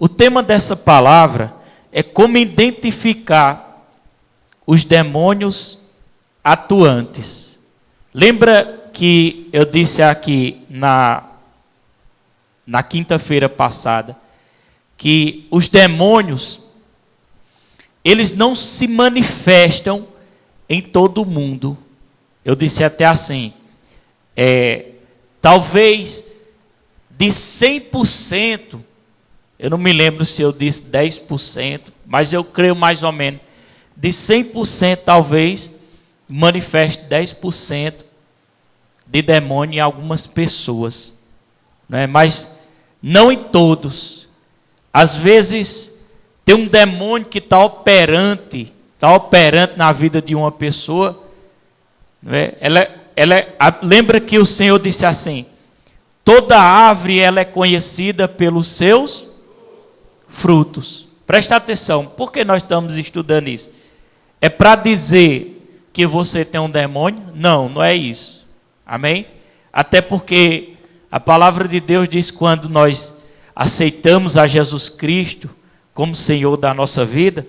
O tema dessa palavra é como identificar os demônios atuantes. Lembra que eu disse aqui na quinta-feira passada que os demônios, eles não se manifestam em todo o mundo. Eu disse até assim, talvez de 100%, eu não me lembro se eu disse 10%, mas eu creio mais ou menos, de 100% talvez manifeste 10% de demônio em algumas pessoas, né? Mas não em todos. Às vezes tem um demônio que está operante na vida de uma pessoa, né? Lembra que o Senhor disse assim, toda árvore ela é conhecida pelos seus frutos. Presta atenção, por que nós estamos estudando isso? É para dizer que você tem um demônio? Não, não é isso. Amém? Até porque a palavra de Deus diz que quando nós aceitamos a Jesus Cristo como Senhor da nossa vida,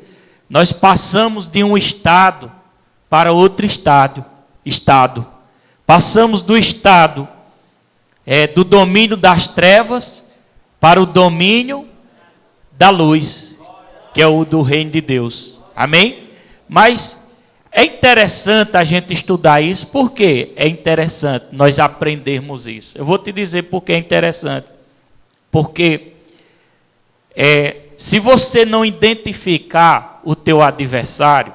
nós passamos de um estado para outro estado. Passamos do estado do domínio das trevas para o domínio da luz, que é o do reino de Deus. Amém? Mas é interessante a gente estudar isso. Por que é interessante nós aprendermos isso? Eu vou te dizer por que é interessante. Porque se você não identificar o teu adversário,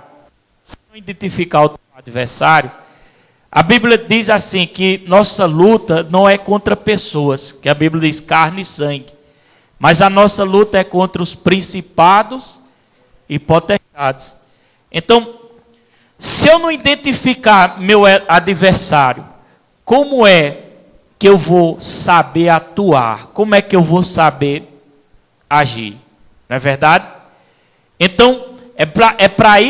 a Bíblia diz assim que nossa luta não é contra pessoas, que a Bíblia diz carne e sangue, mas a nossa luta é contra os principados e potestades. Então, se eu não identificar meu adversário, como é que eu vou saber atuar? Como é que eu vou saber agir? Não é verdade? Então,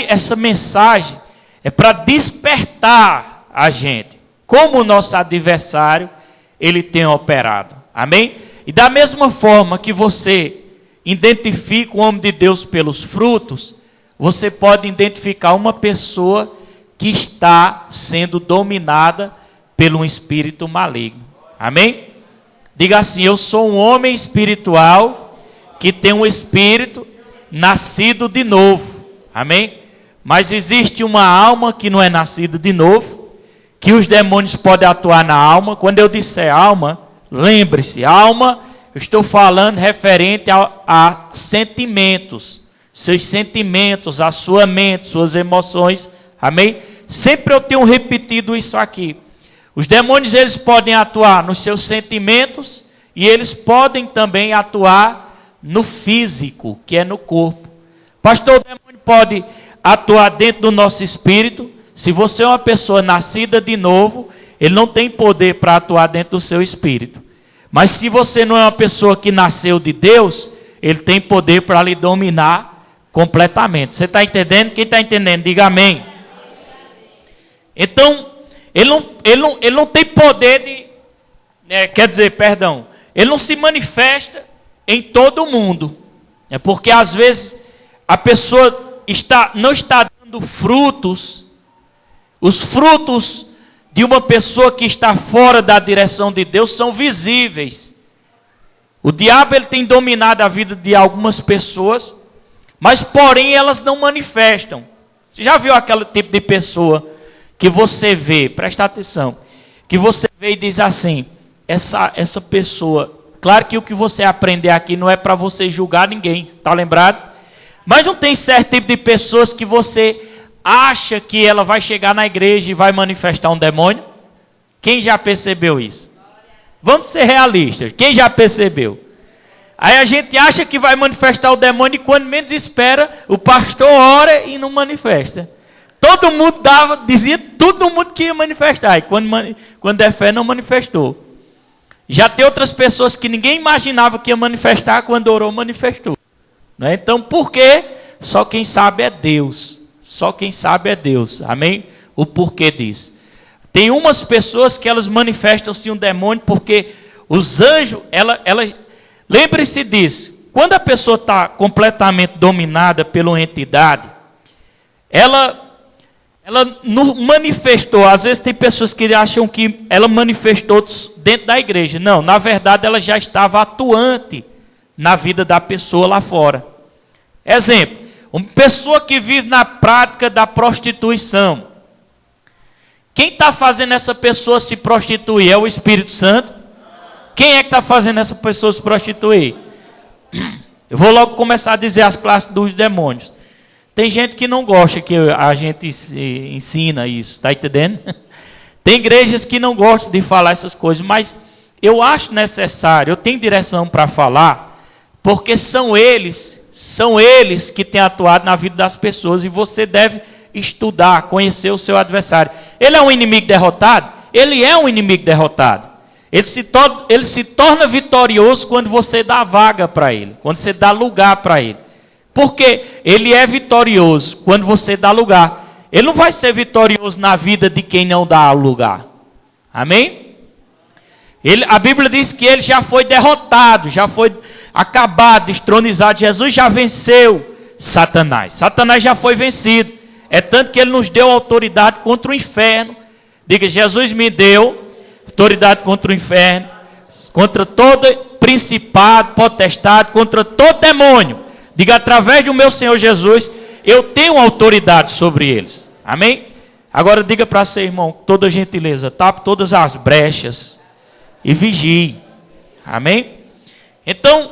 essa mensagem é para despertar a gente, como o nosso adversário, ele tem operado. Amém? E da mesma forma que você identifica o homem de Deus pelos frutos, você pode identificar uma pessoa que está sendo dominada por um espírito maligno. Amém? Diga assim, eu sou um homem espiritual que tem um espírito nascido de novo. Amém? Mas existe uma alma que não é nascida de novo, que os demônios podem atuar na alma. Quando eu disser alma, lembre-se, alma, eu estou falando referente a sentimentos, seus sentimentos, a sua mente, suas emoções, amém? Sempre eu tenho repetido isso aqui. Os demônios, eles podem atuar nos seus sentimentos e eles podem também atuar no físico, que é no corpo. Pastor, o demônio pode atuar dentro do nosso espírito. Se você é uma pessoa nascida de novo, ele não tem poder para atuar dentro do seu espírito. Mas se você não é uma pessoa que nasceu de Deus, ele tem poder para lhe dominar completamente. Você está entendendo? Quem está entendendo? Diga amém. Então, ele não tem poder de... ele não se manifesta em todo o mundo. É porque às vezes a pessoa não está dando frutos. Os frutos de uma pessoa que está fora da direção de Deus são visíveis. O diabo, ele tem dominado a vida de algumas pessoas, mas porém elas não manifestam. Você já viu aquele tipo de pessoa que você vê, presta atenção, que você vê e diz assim, essa pessoa, claro que o que você aprender aqui não é para você julgar ninguém, está lembrado? Mas não tem certo tipo de pessoas que você acha que ela vai chegar na igreja e vai manifestar um demônio? Quem já percebeu isso? Vamos ser realistas. Quem já percebeu? Aí a gente acha que vai manifestar o demônio e quando menos espera, o pastor ora e não manifesta. Todo mundo dizia todo mundo que ia manifestar. E quando é fé, não manifestou. Já tem outras pessoas que ninguém imaginava que ia manifestar, quando orou, manifestou. Não é? Então, por quê? Só quem sabe é Deus. Só quem sabe é Deus. Amém? O porquê disso. Tem umas pessoas que elas manifestam-se um demônio porque os anjos, lembre-se disso. quando a pessoa está completamente dominada pela uma entidade, ela não manifestou. Às vezes tem pessoas que acham que ela manifestou dentro da igreja. Não, na verdade ela já estava atuante na vida da pessoa lá fora. Exemplo, uma pessoa que vive na prática da prostituição. Quem está fazendo essa pessoa se prostituir? É o Espírito Santo? Quem é que está fazendo essa pessoa se prostituir? Eu vou logo começar a dizer as classes dos demônios. Tem gente que não gosta que a gente ensina isso, está entendendo? Tem igrejas que não gostam de falar essas coisas, mas eu acho necessário, eu tenho direção para falar, porque são eles que têm atuado na vida das pessoas, e você deve estudar, conhecer o seu adversário. Ele é um inimigo derrotado? Ele é um inimigo derrotado. Ele se torna vitorioso quando você dá vaga para ele, quando você dá lugar para ele. Porque ele é vitorioso quando você dá lugar. Ele não vai ser vitorioso na vida de quem não dá lugar. Amém? A Bíblia diz que ele já foi derrotado, já foi acabado, destronizado. Jesus já venceu Satanás. Satanás já foi vencido. É tanto que ele nos deu autoridade contra o inferno. Diga, Jesus me deu autoridade contra o inferno, contra todo principado, potestade, contra todo demônio. Diga, através do meu Senhor Jesus, eu tenho autoridade sobre eles. Amém? Agora diga para seu irmão, toda gentileza, tape todas as brechas e vigie. Amém? Então,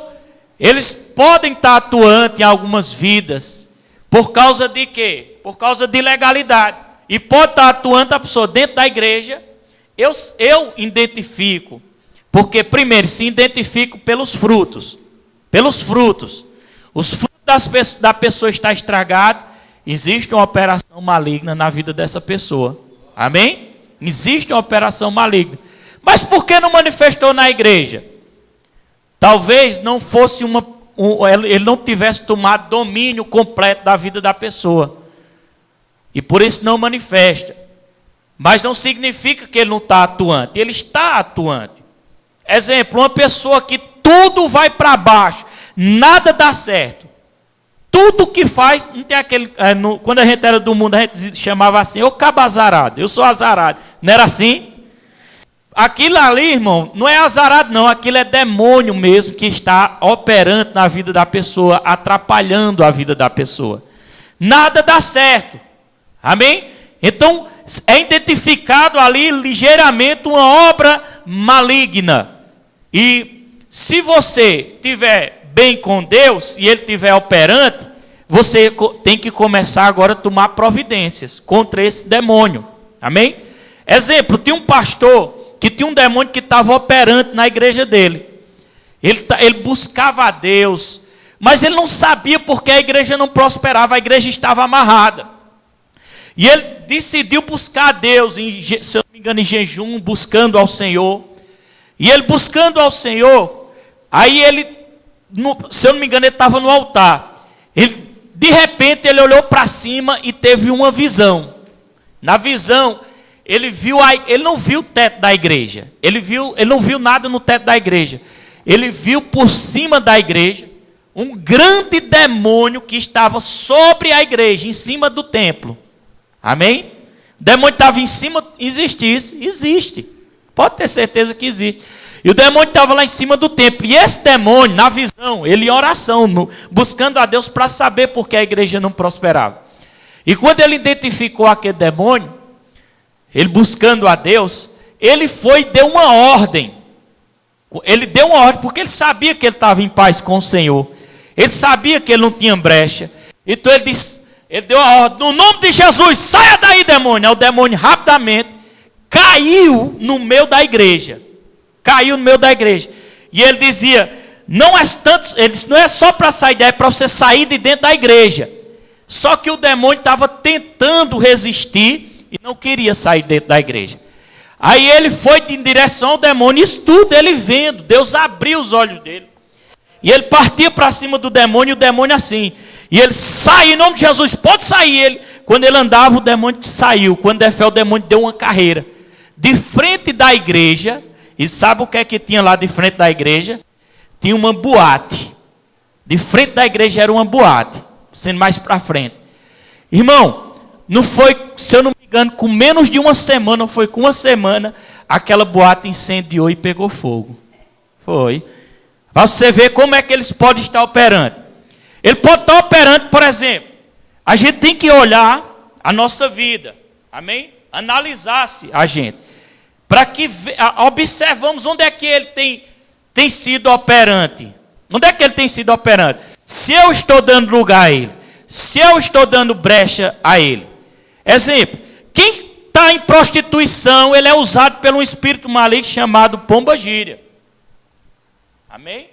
eles podem estar atuantes em algumas vidas, por causa de quê? Por causa de legalidade. E pode estar atuando a pessoa dentro da igreja. Eu identifico, porque primeiro se identifico pelos frutos. Pelos frutos. Os frutos da pessoa está estragado, existe uma operação maligna na vida dessa pessoa. Amém? Existe uma operação maligna. Mas por que não manifestou na igreja? Talvez não fosse ele não tivesse tomado domínio completo da vida da pessoa. E por isso não manifesta. Mas não significa que ele não está atuante. Ele está atuante. Exemplo, uma pessoa que tudo vai para baixo, nada dá certo. Tudo que faz, não tem aquele. Quando a gente era do mundo, a gente chamava assim, ô cabo azarado, eu sou azarado. Não era assim? Aquilo ali, irmão, não é azarado, não. Aquilo é demônio mesmo que está operando na vida da pessoa, atrapalhando a vida da pessoa. Nada dá certo. Amém? Então, é identificado ali ligeiramente uma obra maligna. E se você estiver bem com Deus e Ele estiver operante, você tem que começar agora a tomar providências contra esse demônio. Amém? Exemplo, tinha um pastor que tinha um demônio que estava operante na igreja dele. Ele buscava a Deus, mas ele não sabia porque a igreja não prosperava, a igreja estava amarrada. E ele decidiu buscar a Deus, se eu não me engano, em jejum, buscando ao Senhor. E ele buscando ao Senhor, aí ele, se eu não me engano, ele estava no altar. De repente ele olhou para cima e teve uma visão. Na visão, ele não viu o teto da igreja. Ele não viu nada no teto da igreja. Ele viu por cima da igreja um grande demônio que estava sobre a igreja, em cima do templo. Amém? O demônio estava em cima, existe. Pode ter certeza que existe. E o demônio estava lá em cima do templo. E esse demônio, na visão, ele em oração, buscando a Deus para saber por que a igreja não prosperava. E quando ele identificou aquele demônio, ele buscando a Deus, ele foi e deu uma ordem. Ele deu uma ordem porque ele sabia que ele estava em paz com o Senhor. Ele sabia que ele não tinha brecha. Então ele deu a ordem, no nome de Jesus, saia daí, demônio. Aí o demônio rapidamente caiu no meio da igreja. E ele dizia, ele disse, não é só para sair daí, é para você sair de dentro da igreja. Só que o demônio estava tentando resistir e não queria sair dentro da igreja. Aí ele foi em direção ao demônio, isso tudo ele vendo, Deus abriu os olhos dele. E ele partia para cima do demônio, e o demônio assim. E ele sai, em nome de Jesus, pode sair. Quando ele andava, o demônio saiu. Quando der fé, o demônio deu uma carreira. De frente da igreja, e sabe o que é que tinha lá de frente da igreja? Tinha uma boate. De frente da igreja era uma boate, sendo mais para frente. Irmão, não foi, se eu não me engano, com menos de uma semana, ou foi com uma semana, aquela boate incendiou e pegou fogo. Foi. Para você ver como é que eles podem estar operando. Ele pode estar operando, por exemplo, a gente tem que olhar a nossa vida, amém? Analisar-se a gente, para que observamos onde é que ele tem sido operante. Onde é que ele tem sido operante? Se eu estou dando lugar a ele, se eu estou dando brecha a ele. Exemplo, quem está em prostituição, ele é usado por um espírito maligno chamado pomba-gira. Amém?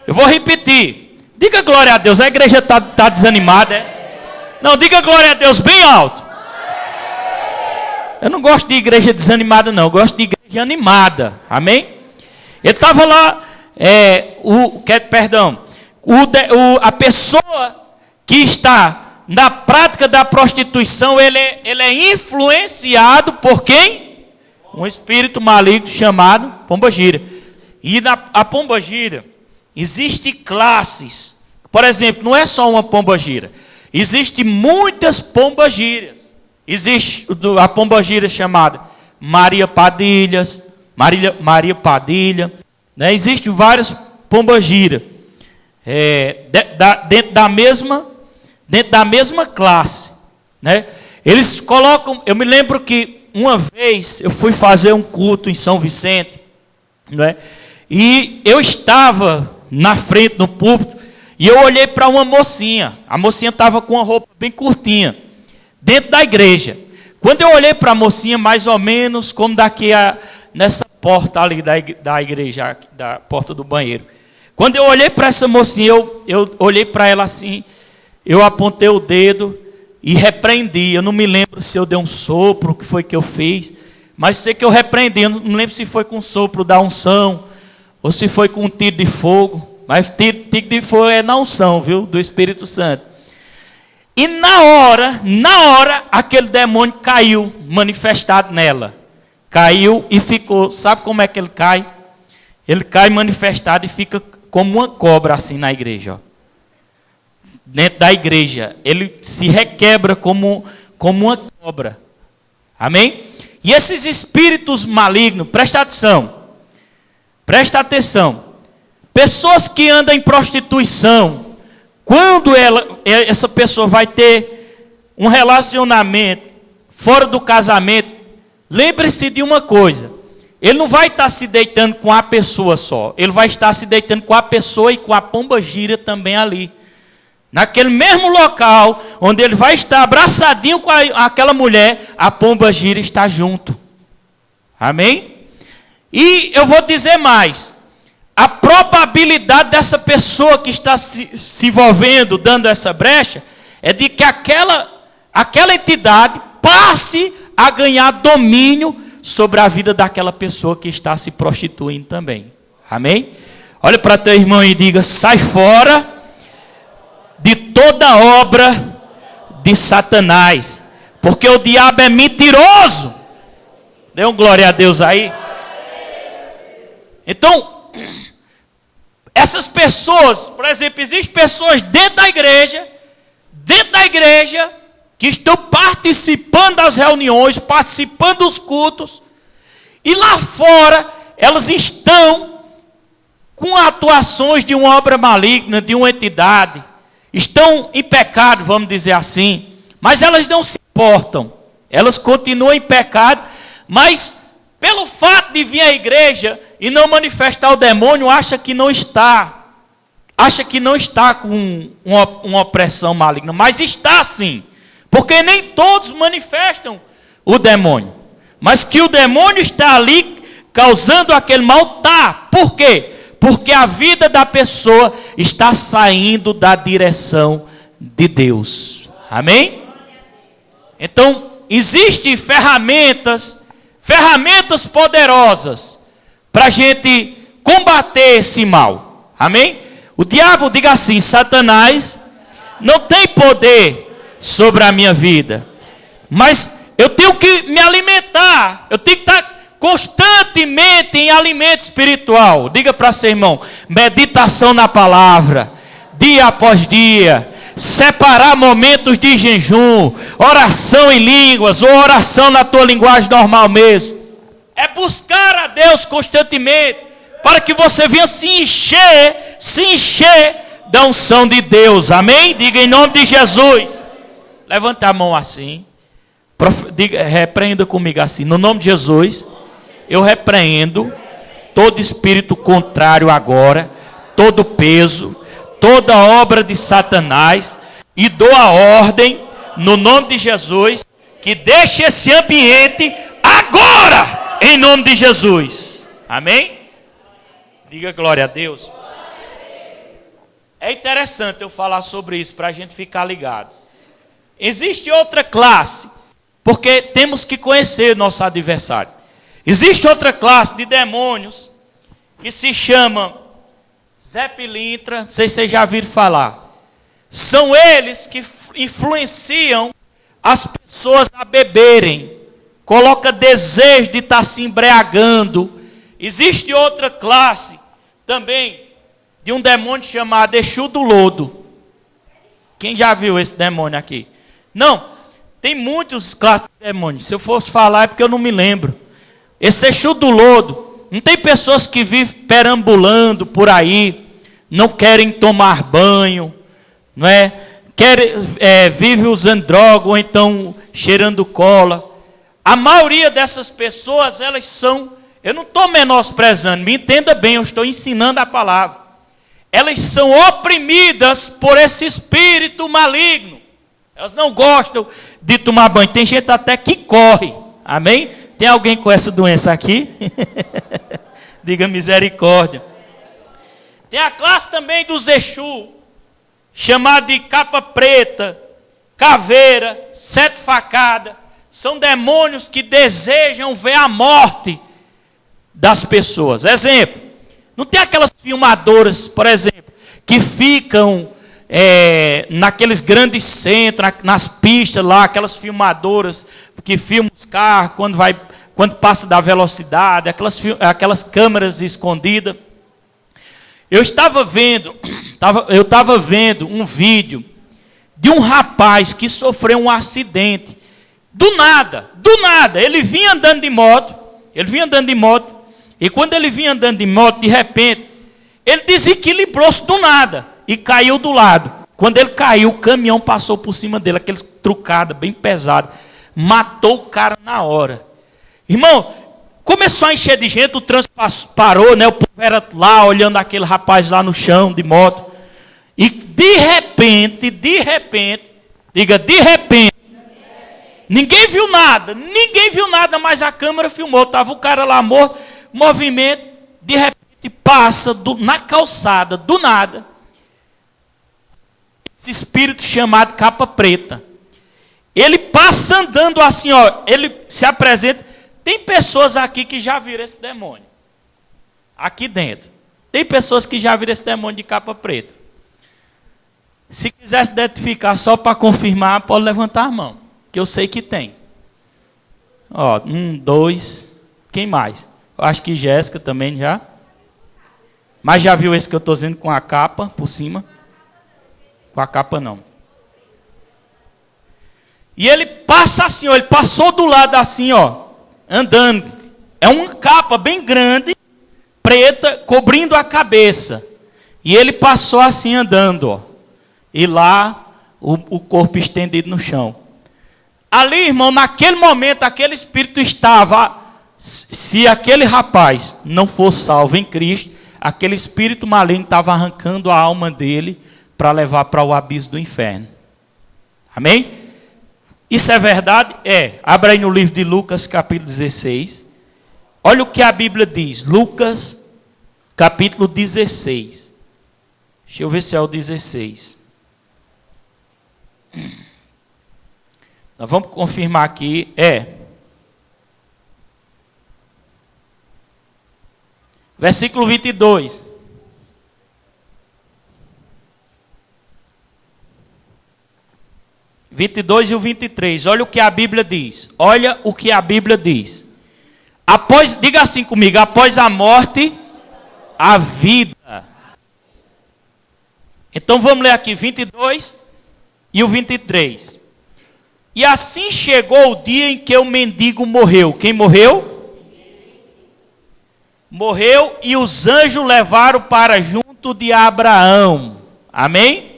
Eu vou repetir. Diga glória a Deus. A igreja está desanimada, é? Não, diga glória a Deus bem alto. Eu não gosto de igreja desanimada, não. Eu gosto de igreja animada. Amém? Ele estava lá, a pessoa que está na prática da prostituição, ele é influenciado por quem? Um espírito maligno chamado pomba-gira. E a pomba-gira, existem classes. Por exemplo, não é só uma pomba-gira. Existem muitas pomba-giras. Existe a pomba-gira chamada Maria Padilha, né? Existem várias pomba-giras dentro da mesma classe, né? Eles colocam. Eu me lembro que uma vez eu fui fazer um culto em São Vicente, né? E eu estava na frente do púlpito e eu olhei para uma mocinha. A mocinha estava com uma roupa bem curtinha, dentro da igreja. Quando eu olhei para a mocinha, mais ou menos como nessa porta ali da igreja, da porta do banheiro. Quando eu olhei para essa mocinha, eu olhei para ela assim, eu apontei o dedo e repreendi. Eu não me lembro se eu dei um sopro, o que foi que eu fiz, mas sei que eu repreendi. Eu não me lembro se foi com sopro da unção, ou se foi com um tiro de fogo. Mas tiro de fogo é na unção, viu? Do Espírito Santo. E na hora, aquele demônio caiu, manifestado nela. Caiu e ficou, sabe como é que ele cai? Ele cai manifestado e fica como uma cobra assim na igreja. Ó. Dentro da igreja. Ele se requebra como uma cobra. Amém? E esses espíritos malignos, presta atenção. Pessoas que andam em prostituição, quando essa pessoa vai ter um relacionamento fora do casamento, lembre-se de uma coisa: ele não vai estar se deitando com a pessoa só, ele vai estar se deitando com a pessoa e com a pomba-gira também ali. Naquele mesmo local, onde ele vai estar abraçadinho com aquela mulher, a pomba-gira está junto. Amém? E eu vou dizer mais. A probabilidade dessa pessoa que está se envolvendo, dando essa brecha, é de que aquela entidade passe a ganhar domínio sobre a vida daquela pessoa que está se prostituindo também. Amém? Olha para teu irmão e diga: sai fora de toda obra de Satanás, porque o diabo é mentiroso. Dê um glória a Deus aí. Então, essas pessoas, por exemplo, existem pessoas dentro da igreja, que estão participando das reuniões, participando dos cultos, e lá fora elas estão com atuações de uma obra maligna, de uma entidade, estão em pecado, vamos dizer assim, mas elas não se importam, elas continuam em pecado, mas pelo fato de vir à igreja e não manifestar o demônio, acha que não está com uma opressão maligna, mas está sim, porque nem todos manifestam o demônio, mas que o demônio está ali causando aquele mal, tá. Por quê? Porque a vida da pessoa está saindo da direção de Deus. Amém? Então, existem ferramentas poderosas para a gente combater esse mal. Amém? O diabo, diga assim: Satanás não tem poder sobre a minha vida, mas eu tenho que me alimentar, eu tenho que estar constantemente em alimento espiritual. Diga para seu irmão: meditação na palavra, dia após dia. Separar momentos de jejum, oração em línguas, ou oração na tua linguagem normal mesmo. É buscar a Deus constantemente, para que você venha se encher da unção de Deus. Amém? Diga em nome de Jesus. Levanta a mão assim. Diga, repreenda comigo assim: no nome de Jesus, eu repreendo todo espírito contrário agora, todo peso, toda obra de Satanás, e dou a ordem, no nome de Jesus, que deixe esse ambiente agora, em nome de Jesus. Amém? Diga glória a Deus. É interessante eu falar sobre isso, para a gente ficar ligado. Existe outra classe, porque temos que conhecer nosso adversário. Existe outra classe de demônios, que se chama Zé Pilintra, não sei se vocês já viram falar. São eles que influenciam as pessoas a beberem. Coloca desejo de estar se embriagando. Existe outra classe também de um demônio chamado Exu do Lodo. Quem já viu esse demônio aqui? Não, tem muitos classes de demônios. Se eu fosse falar é porque eu não me lembro. Esse Exu do Lodo, não tem pessoas que vivem perambulando por aí, não querem tomar banho, não é? Vive usando droga ou então cheirando cola. A maioria dessas pessoas, elas são, eu não estou menosprezando, me entenda bem, eu estou ensinando a palavra. Elas são oprimidas por esse espírito maligno. Elas não gostam de tomar banho. Tem gente até que corre. Amém? Tem alguém com essa doença aqui? Diga misericórdia. Tem a classe também dos Exu, chamada de capa preta, caveira, sete facadas. São demônios que desejam ver a morte das pessoas. Exemplo, não tem aquelas filmadoras, por exemplo, que ficam naqueles grandes centros, nas pistas lá, aquelas filmadoras que filmam os carros quando passa da velocidade, aquelas câmeras escondidas. Eu estava vendo um vídeo de um rapaz que sofreu um acidente. Do nada, ele vinha andando de moto, e quando ele vinha andando de moto, de repente, ele desequilibrou-se do nada e caiu do lado. Quando ele caiu, o caminhão passou por cima dele, aqueles trucadas bem pesadas, matou o cara na hora. Irmão, começou a encher de gente, o trânsito parou, né? O povo era lá, olhando aquele rapaz lá no chão, de moto. E de repente, ninguém viu nada, mas a câmera filmou, estava o cara lá morto, movimento, de repente passa na calçada, do nada, esse espírito chamado capa preta. Ele passa andando assim, ó, ele se apresenta. Tem pessoas aqui que já viram esse demônio. Aqui dentro. Tem pessoas que já viram esse demônio de capa preta. Se quiser se identificar só para confirmar, pode levantar a mão. Que eu sei que tem. Ó, 1, 2. Quem mais? Eu acho que Jéssica também já. Mas já viu esse que eu estou dizendo com a capa por cima? Com a capa não. E ele passa assim, ó, ele passou do lado assim, ó, andando. É uma capa bem grande, preta, cobrindo a cabeça. E ele passou assim andando, ó. E lá o corpo estendido no chão. Ali, irmão, naquele momento, aquele espírito estava. Se aquele rapaz não fosse salvo em Cristo, aquele espírito maligno estava arrancando a alma dele para levar para o abismo do inferno. Amém? Isso é verdade? É. Abra aí no livro de Lucas, capítulo 16. Olha o que a Bíblia diz. Lucas, capítulo 16. Deixa eu ver se é o 16. Nós vamos confirmar aqui. É. Versículo 22. E o 23. Olha o que a Bíblia diz. diga assim comigo, após a morte, a vida. Então vamos ler aqui 22 e o 23. E assim chegou o dia em que o mendigo morreu. Quem morreu? Morreu e os anjos levaram para junto de Abraão. Amém?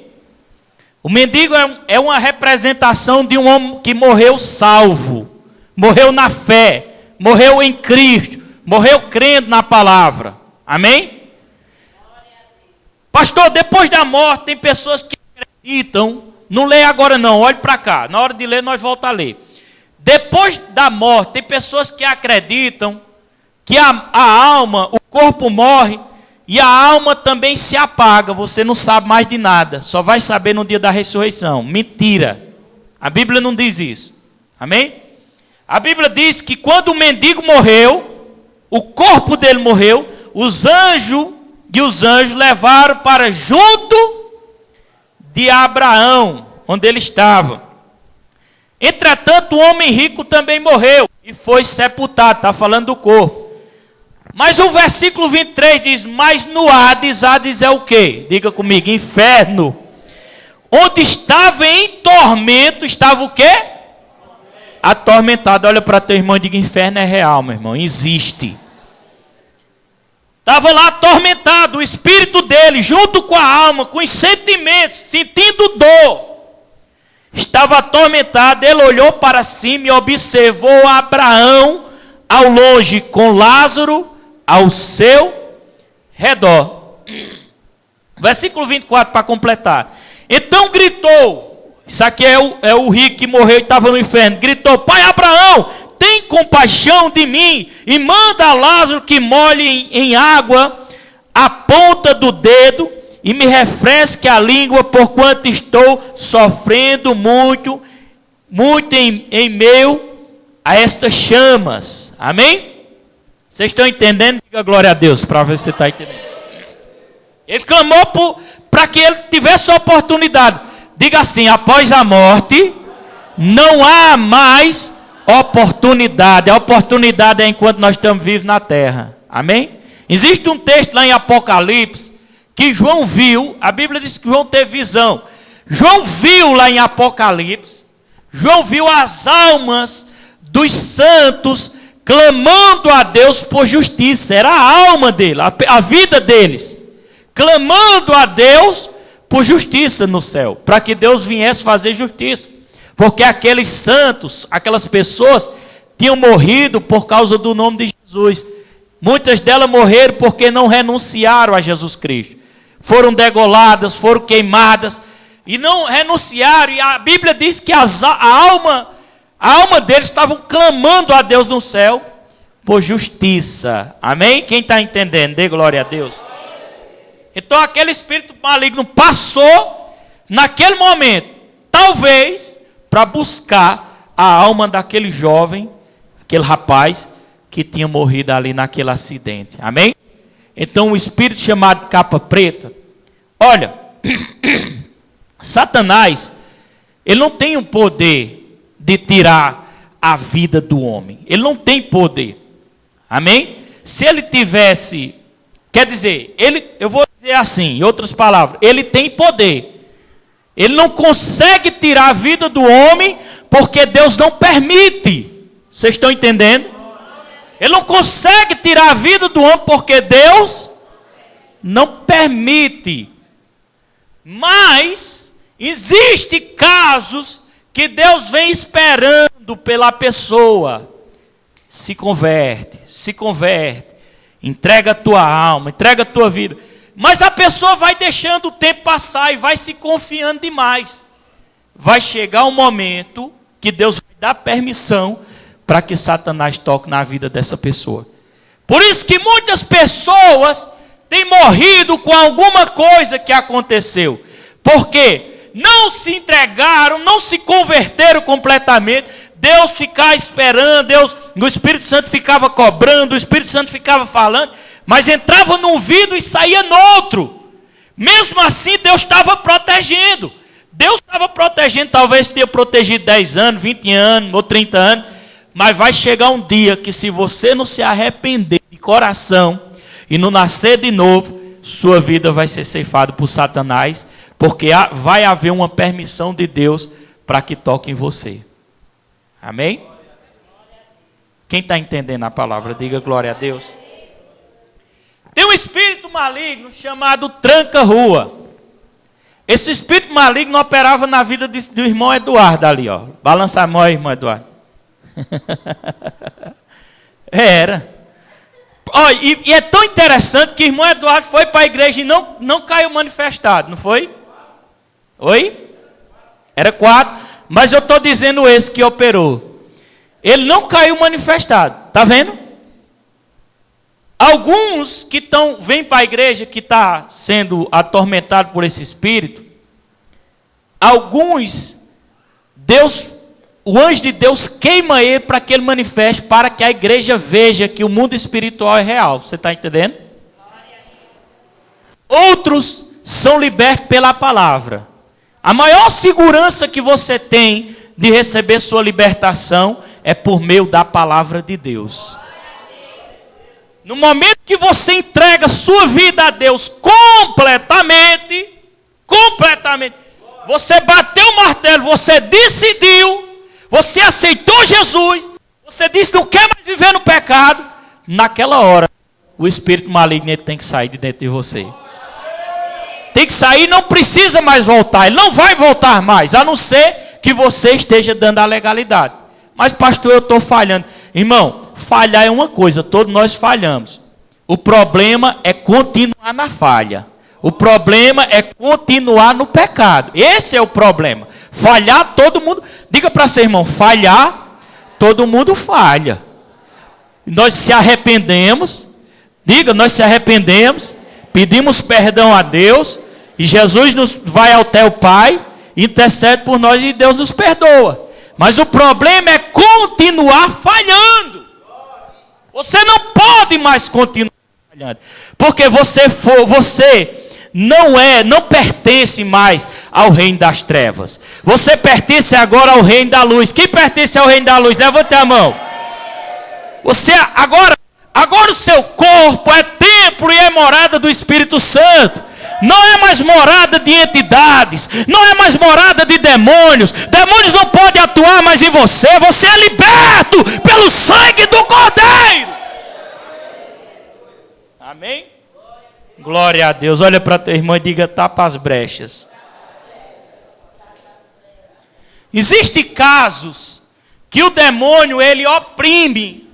O mendigo é uma representação de um homem que morreu salvo, morreu na fé, morreu em Cristo, morreu crendo na palavra. Amém? Pastor, depois da morte tem pessoas que acreditam, não lê agora não, olhe para cá, na hora de ler nós voltamos a ler. Depois da morte tem pessoas que acreditam que a alma, o corpo morre e a alma também se apaga, você não sabe mais de nada, só vai saber no dia da ressurreição. Mentira, a Bíblia não diz isso. Amém? A Bíblia diz que quando o mendigo morreu, o corpo dele morreu, os anjos levaram para junto de Abraão, onde ele estava. Entretanto, o homem rico também morreu e foi sepultado, está falando do corpo. Mas o versículo 23 diz, mas no Hades é o quê? Diga comigo, inferno. Onde estava em tormento, estava o quê? Atormentado. Olha para teu irmão e diga, inferno é real, meu irmão, existe. Estava lá atormentado, o espírito dele, junto com a alma, com os sentimentos, sentindo dor. Estava atormentado, ele olhou para cima e observou Abraão ao longe, com Lázaro ao seu redor. Versículo 24 para completar. Então gritou, isso aqui é o rico que morreu e estava no inferno, gritou, pai Abraão, tem compaixão de mim e manda Lázaro que molhe em água a ponta do dedo e me refresque a língua, porquanto estou sofrendo muito em meio a estas chamas. Amém? Vocês estão entendendo? Diga glória a Deus, para ver se você está entendendo. Ele clamou para que ele tivesse a oportunidade. Diga assim, após a morte, não há mais oportunidade. A oportunidade é enquanto nós estamos vivos na terra. Amém? Existe um texto lá em Apocalipse que João viu. A Bíblia diz que João teve visão. João viu lá em Apocalipse. João viu as almas dos santos clamando a Deus por justiça. Era a alma dele, a vida deles, clamando a Deus por justiça no céu, para que Deus viesse fazer justiça. Porque aqueles santos, aquelas pessoas, tinham morrido por causa do nome de Jesus. Muitas delas morreram porque não renunciaram a Jesus Cristo. Foram degoladas, foram queimadas, e não renunciaram. E a Bíblia diz que a alma deles estavam clamando a Deus no céu por justiça. Amém? Quem está entendendo? Dê glória a Deus. Então aquele espírito maligno passou naquele momento, talvez para buscar a alma daquele jovem, aquele rapaz que tinha morrido ali naquele acidente. Amém? Então o espírito chamado capa preta, olha, Satanás, ele não tem o poder de tirar a vida do homem. Ele não tem poder. Amém? Se ele tivesse, quer dizer, eu vou dizer assim, em outras palavras, ele tem poder. Ele não consegue tirar a vida do homem porque Deus não permite. Vocês estão entendendo? Ele não consegue tirar a vida do homem porque Deus não permite. Mas existem casos que Deus vem esperando pela pessoa. Se converte, entrega a tua alma, entrega a tua vida. Mas a pessoa vai deixando o tempo passar e vai se confiando demais. Vai chegar um momento que Deus vai dar permissão para que Satanás toque na vida dessa pessoa. Por isso que muitas pessoas têm morrido com alguma coisa que aconteceu. Porque não se entregaram, não se converteram completamente. Deus ficava esperando, o Espírito Santo ficava cobrando, o Espírito Santo ficava falando, mas entrava num vidro e saía no outro. Mesmo assim, Deus estava protegendo. Deus estava protegendo, talvez tenha protegido 10 anos, 20 anos ou 30 anos, Mas vai chegar um dia que, se você não se arrepender de coração e não nascer de novo, sua vida vai ser ceifada por Satanás, porque vai haver uma permissão de Deus para que toque em você. Amém? Quem está entendendo a palavra, diga glória a Deus. Tem um espírito maligno chamado tranca-rua. Esse espírito maligno operava na vida do irmão Eduardo ali, ó. Balança a mão aí, irmão Eduardo. Era. Ó, e é tão interessante que o irmão Eduardo foi para a igreja e não caiu manifestado, não foi? Oi? Era 4, mas eu estou dizendo esse que operou. Ele não caiu manifestado, tá vendo? Alguns que vêm para a igreja que está sendo atormentado por esse espírito, alguns, o anjo de Deus queima ele para que ele manifeste, para que a igreja veja que o mundo espiritual é real. Você está entendendo? Outros são libertos pela palavra. A maior segurança que você tem de receber sua libertação é por meio da palavra de Deus. No momento que você entrega sua vida a Deus completamente, você bateu o martelo, você decidiu, você aceitou Jesus, você disse que não quer mais viver no pecado, naquela hora, o espírito maligno tem que sair de dentro de você. Tem que sair, não precisa mais voltar, ele não vai voltar mais, a não ser que você esteja dando a legalidade. Mas pastor, eu estou falhando. Irmão, falhar é uma coisa, todos nós falhamos. O problema é continuar na falha. O problema é continuar no pecado. Esse é o problema. Falhar, todo mundo... Diga para seu irmão, falhar, todo mundo falha. Nós se arrependemos. Diga, nós se arrependemos. Pedimos perdão a Deus. E Jesus vai até o Pai, intercede por nós e Deus nos perdoa. Mas o problema é continuar falhando. Você não pode mais continuar falhando. Porque você não pertence mais ao reino das trevas. Você pertence agora ao reino da luz. Quem pertence ao reino da luz? Levante a mão. Você agora o seu corpo é templo e é morada do Espírito Santo. Não é mais morada de entidades, não é mais morada de demônios. Demônios não podem atuar mais em você. Você é liberto pelo sangue do Cordeiro. Amém? Glória a Deus. Olha para teu irmão e diga: tapa as brechas. Existem casos que o demônio ele oprime,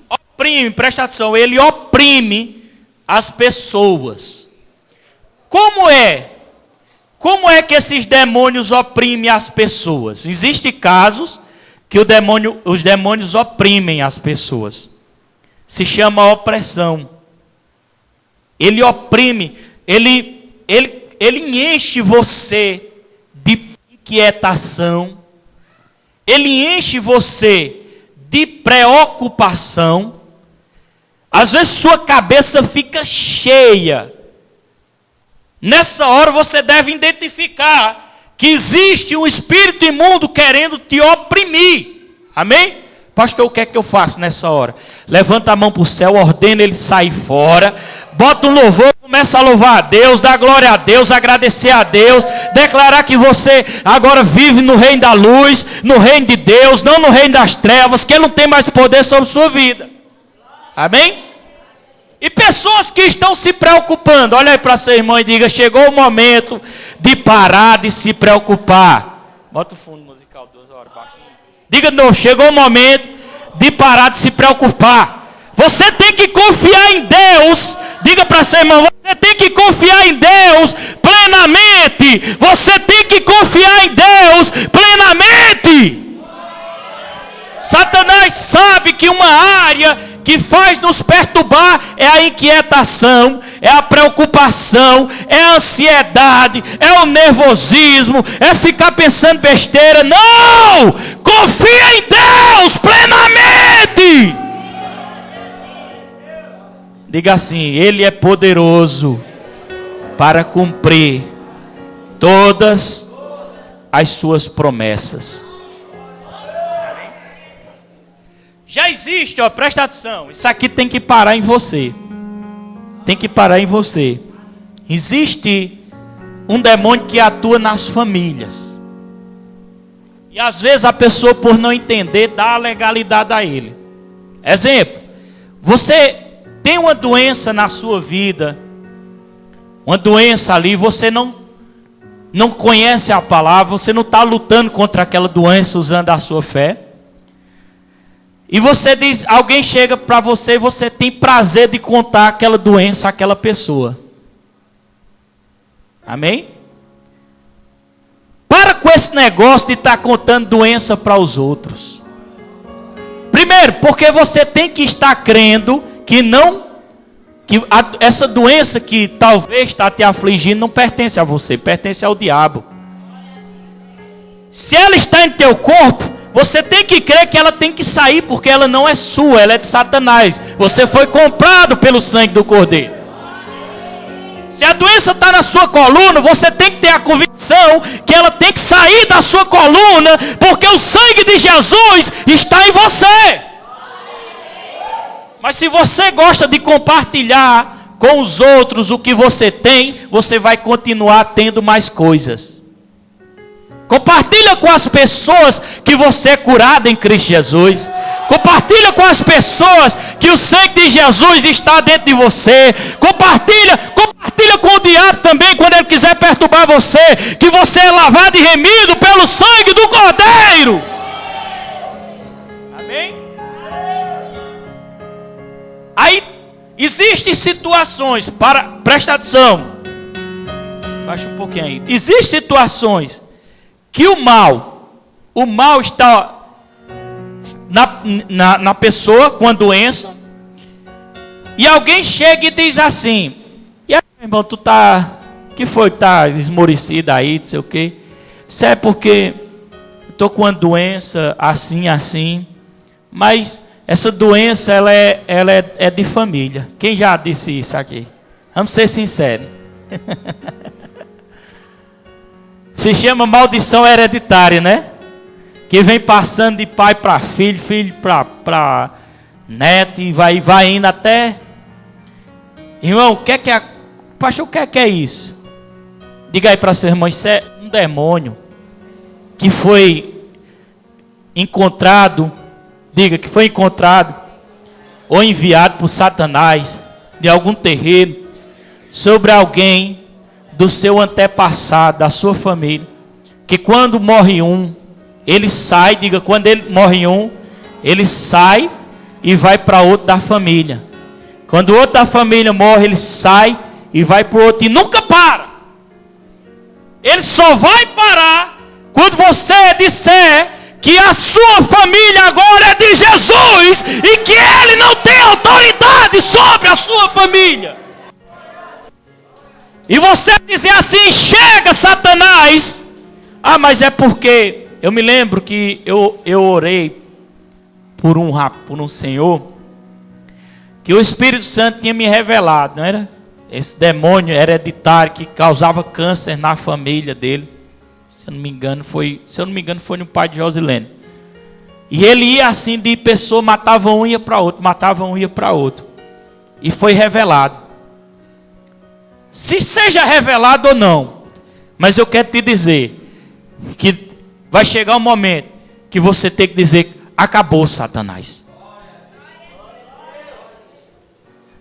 presta atenção, ele oprime as pessoas. Como é que esses demônios oprimem as pessoas? Existem casos que os demônios oprimem as pessoas. Se chama opressão. Ele oprime, ele enche você de inquietação, ele enche você de preocupação. Às vezes sua cabeça fica cheia. Nessa hora você deve identificar que existe um espírito imundo querendo te oprimir. Amém? Pastor, o que é que eu faço nessa hora? Levanta a mão para o céu, ordena ele sair fora, bota um louvor, começa a louvar a Deus, dar glória a Deus, agradecer a Deus, declarar que você agora vive no reino da luz, no reino de Deus, não no reino das trevas, que ele não tem mais poder sobre sua vida. Amém? E pessoas que estão se preocupando, olha aí para seu irmão e diga: chegou o momento de parar de se preocupar. Bota o fundo musical 2 horas baixinho. Diga de novo: chegou o momento de parar de se preocupar. Você tem que confiar em Deus. Diga para seu irmão: você tem que confiar em Deus plenamente. Você tem que confiar em Deus plenamente. Satanás sabe que uma área que faz nos perturbar é a inquietação, é a preocupação, é a ansiedade, é o nervosismo, é ficar pensando besteira. Não! Confia em Deus plenamente. Diga assim: Ele é poderoso para cumprir todas as suas promessas. Já existe, ó, presta atenção. Isso aqui tem que parar em você. Tem que parar em você. Existe um demônio que atua nas famílias. E às vezes a pessoa, por não entender, dá a legalidade a ele. Exemplo. Você tem uma doença na sua vida. Uma doença ali, você não conhece a palavra. Você não está lutando contra aquela doença usando a sua fé. E você diz, alguém chega para você e você tem prazer de contar aquela doença àquela pessoa. Amém? Para com esse negócio de estar contando doença para os outros. Primeiro, porque você tem que estar crendo que essa doença que talvez está te afligindo não pertence a você, pertence ao diabo. Se ela está em teu corpo, você tem que crer que ela tem que sair, porque ela não é sua, ela é de Satanás. Você foi comprado pelo sangue do Cordeiro. Se a doença está na sua coluna, você tem que ter a convicção que ela tem que sair da sua coluna, porque o sangue de Jesus está em você. Mas se você gosta de compartilhar com os outros o que você tem, você vai continuar tendo mais coisas. Compartilha com as pessoas que você é curado em Cristo Jesus. Compartilha com as pessoas que o sangue de Jesus está dentro de você. Compartilha com o diabo também, quando ele quiser perturbar você, que você é lavado e remido pelo sangue do Cordeiro. Amém? Aí existem situações, presta atenção. Baixa um pouquinho aí. Existem situações que o mal está na pessoa com a doença, e alguém chega e diz assim: e aí, meu irmão, que foi, tá esmorecido aí, não sei o quê? Isso é porque eu estou com uma doença assim, mas essa doença ela é de família. Quem já disse isso aqui? Vamos ser sinceros. Se chama maldição hereditária, né? Que vem passando de pai para filho, filho para neto, e vai indo até... Irmão, pastor, o que é isso? Diga aí para seu irmão, isso é um demônio que foi encontrado, ou enviado por Satanás de algum terreiro sobre alguém do seu antepassado, da sua família, que quando morre um, ele sai, quando ele morre um, ele sai e vai para outro da família. Quando o outro da família morre, ele sai e vai para o outro e nunca para. Ele só vai parar quando você disser que a sua família agora é de Jesus e que ele não tem autoridade sobre a sua família. E você dizer assim: chega, Satanás. Ah, mas é porque eu me lembro que eu orei por um senhor, que o Espírito Santo tinha me revelado, não era? Esse demônio hereditário que causava câncer na família dele. Se eu não me engano foi no pai de Josilene. E ele ia assim de pessoa, matava um, ia para outro. E foi revelado. Se seja revelado ou não, mas eu quero te dizer que vai chegar um momento que você tem que dizer: acabou, Satanás.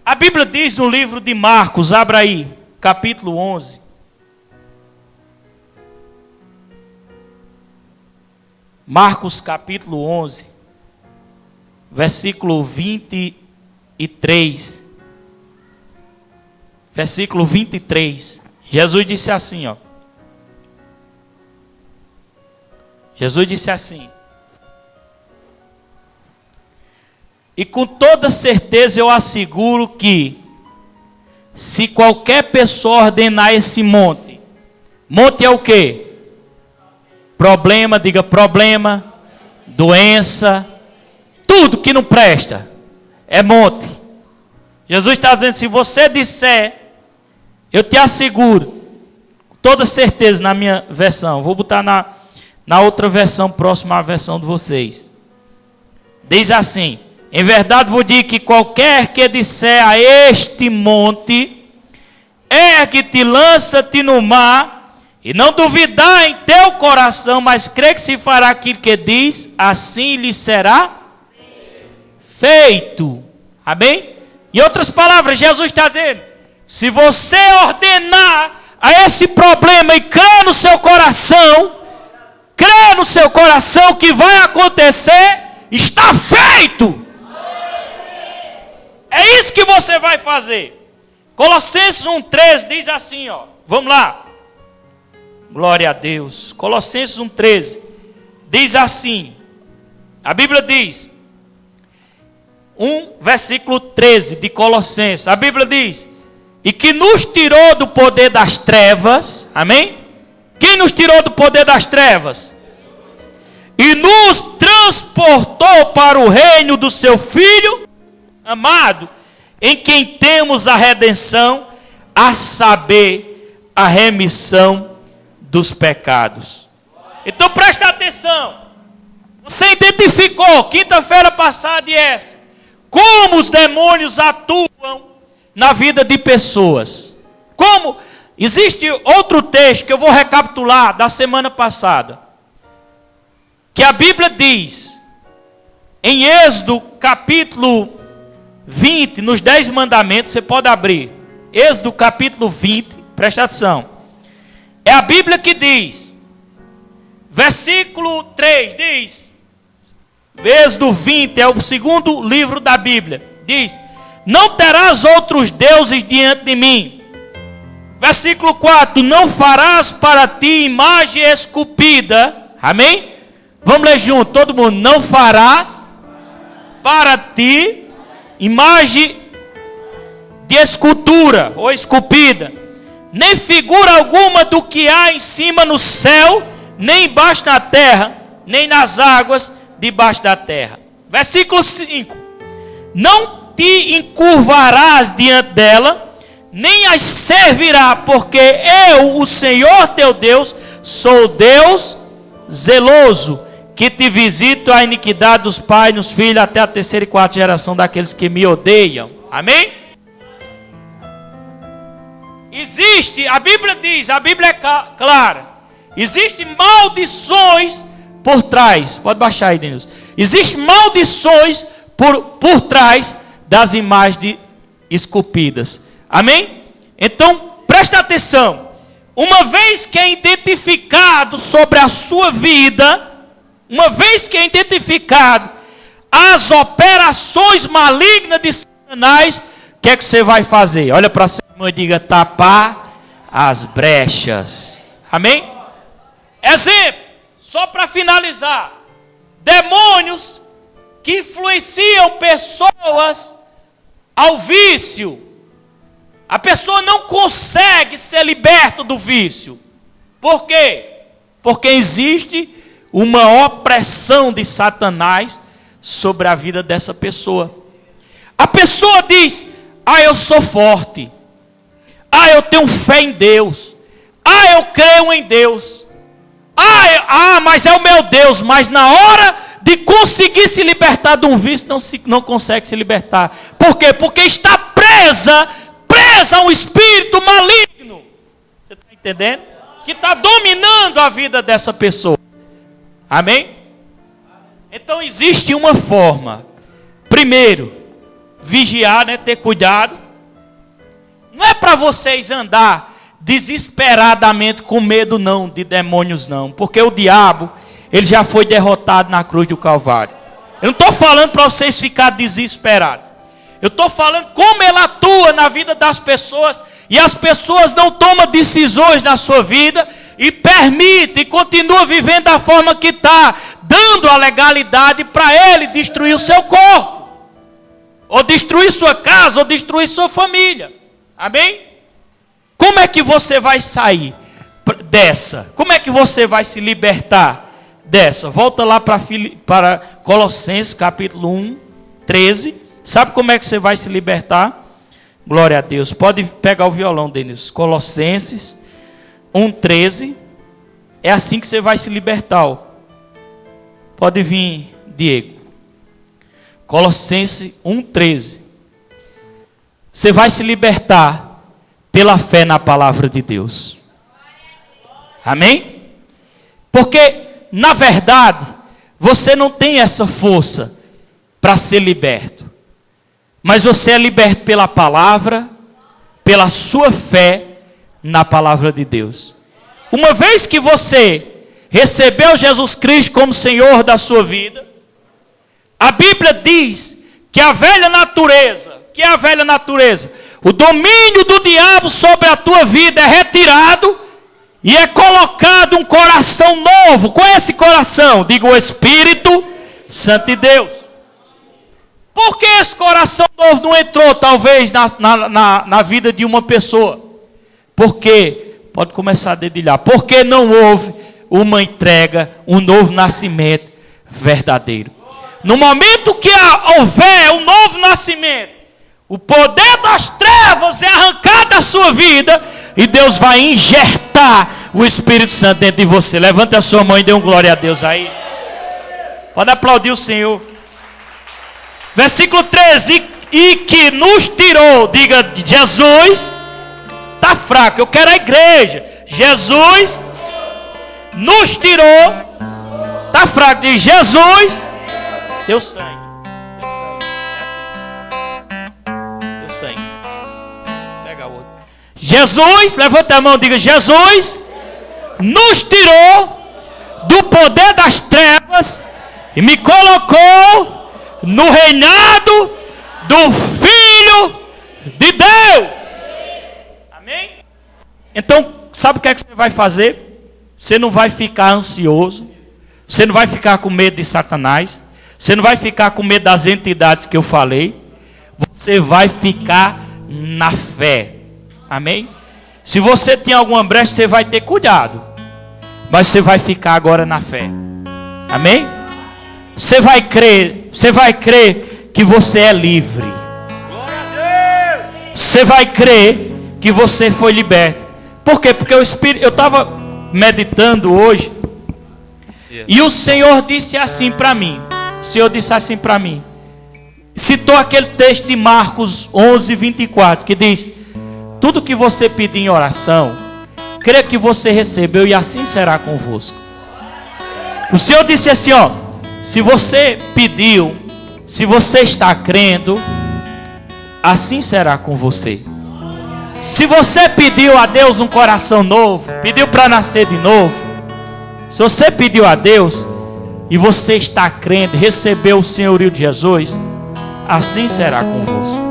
A Bíblia diz no livro de Marcos, abra aí, capítulo 11. Marcos capítulo 11, versículo 23. Versículo 23. Jesus disse assim, ó. Jesus disse assim: e com toda certeza eu asseguro que, se qualquer pessoa ordenar esse monte é o quê? Problema, diga problema, doença, tudo que não presta, é monte. Jesus está dizendo: se você disser, eu te asseguro, com toda certeza, na minha versão, vou botar na outra versão próxima à versão de vocês. Diz assim: Em verdade vos digo que qualquer que disser a este monte, ergue-te, lança-te no mar, e não duvidar em teu coração, mas crê que se fará aquilo que diz, assim lhe será feito. Amém? Em outras palavras, Jesus está dizendo, se você ordenar a esse problema e crê no seu coração que vai acontecer, está feito. É isso que você vai fazer. Colossenses 1,13 diz assim, ó. Vamos lá. Glória a Deus. Colossenses 1,13 diz assim. A Bíblia diz, versículo 13 de Colossenses. A Bíblia diz, e que nos tirou do poder das trevas. Amém? Quem nos tirou do poder das trevas? E nos transportou para o reino do seu Filho amado, em quem temos a redenção, a saber, a remissão dos pecados. Então presta atenção. Você identificou, quinta-feira passada e essa, como os demônios atuam na vida de pessoas. Como? Existe outro texto que eu vou recapitular da semana passada, que a Bíblia diz, em Êxodo capítulo 20, nos 10 mandamentos, você pode abrir. Êxodo capítulo 20, presta atenção. É a Bíblia que diz, versículo 3, diz, Êxodo 20, é o segundo livro da Bíblia, diz, não terás outros deuses diante de mim. Versículo 4, não farás para ti imagem esculpida. Amém? Vamos ler junto, todo mundo. Não farás para ti imagem de escultura ou esculpida, nem figura alguma do que há em cima no céu, nem embaixo na terra, nem nas águas debaixo da terra. Versículo 5, não te encurvarás diante dela, nem as servirá, porque eu, o Senhor teu Deus, sou Deus zeloso, que te visito a iniquidade dos pais nos filhos, até a terceira e quarta geração daqueles que me odeiam. Amém? Existe, a Bíblia diz, a Bíblia é clara, existem maldições por trás. Pode baixar aí, Deus. Existem maldições por trás das imagens esculpidas. Amém? Então, presta atenção. Uma vez que é identificado sobre a sua vida, uma vez que é identificado as operações malignas de Satanás, o que é que você vai fazer? Olha para sua irmã e diga, tapar as brechas. Amém? Exemplo, só para finalizar. Demônios que influenciam pessoas ao vício. A pessoa não consegue ser liberta do vício. Por quê? Porque existe uma opressão de Satanás sobre a vida dessa pessoa. A pessoa diz, eu sou forte. Eu tenho fé em Deus. Eu creio em Deus. Mas é o meu Deus. Mas na hora de conseguir se libertar de um vício, não consegue se libertar. Por quê? Porque está presa a um espírito maligno. Você está entendendo? Que está dominando a vida dessa pessoa. Amém? Então existe uma forma. Primeiro, vigiar, ter cuidado. Não é para vocês andar desesperadamente com medo não, de demônios não. Porque o diabo, ele já foi derrotado na cruz do Calvário. Eu não estou falando para vocês ficarem desesperados. Eu estou falando como ele atua na vida das pessoas. E as pessoas não tomam decisões na sua vida e permite e continua vivendo da forma que está, dando a legalidade para ele destruir o seu corpo, ou destruir sua casa, ou destruir sua família. Amém? Como é que você vai sair dessa? Como é que você vai se libertar dessa? Volta lá para Colossenses capítulo 1, 13. Sabe como é que você vai se libertar? Glória a Deus. Pode pegar o violão, Denis. Colossenses 1,13. É assim que você vai se libertar. Pode vir, Diego. Colossenses 1,13. Você vai se libertar pela fé na palavra de Deus. Amém? Porque, na verdade, você não tem essa força para ser liberto. Mas você é liberto pela palavra, pela sua fé na palavra de Deus. Uma vez que você recebeu Jesus Cristo como Senhor da sua vida, a Bíblia diz que a velha natureza, que é a velha natureza, o domínio do diabo sobre a tua vida é retirado e é colocado um coração novo. Qual é esse coração? Diga, o Espírito Santo de Deus. Por que esse coração novo não entrou, talvez, na vida de uma pessoa? Porque, pode começar a dedilhar, porque não houve uma entrega, um novo nascimento verdadeiro. No momento que houver um novo nascimento, o poder das trevas é arrancado da sua vida e Deus vai injetar o Espírito Santo dentro de você. Levante a sua mão e dê um glória a Deus aí. Pode aplaudir o Senhor. Versículo 13, e que nos tirou, diga, Jesus, está fraco, eu quero a igreja. Jesus nos tirou, está fraco, diz, Jesus, teu sangue, teu sangue, teu sangue, pega o outro. Jesus, levanta a mão, diga, Jesus nos tirou do poder das trevas e me colocou no reinado do Filho de Deus. Amém? Então, sabe o que é que você vai fazer? Você não vai ficar ansioso, você não vai ficar com medo de Satanás, você não vai ficar com medo das entidades que eu falei, você vai ficar na fé. Amém? Se você tem alguma brecha, você vai ter cuidado, mas você vai ficar agora na fé. Amém? Você vai crer que você é livre. Você vai crer que você foi liberto. Por quê? Porque o Espírito, eu estava meditando hoje, e o Senhor disse assim para mim. O Senhor disse assim para mim. Citou aquele texto de Marcos 11:24, que diz: tudo que você pedir em oração, crê que você recebeu e assim será convosco. O Senhor disse assim, ó: se você pediu, se você está crendo, assim será com você. Se você pediu a Deus um coração novo, pediu para nascer de novo, se você pediu a Deus e você está crendo, recebeu o senhorio de Jesus, assim será convosco.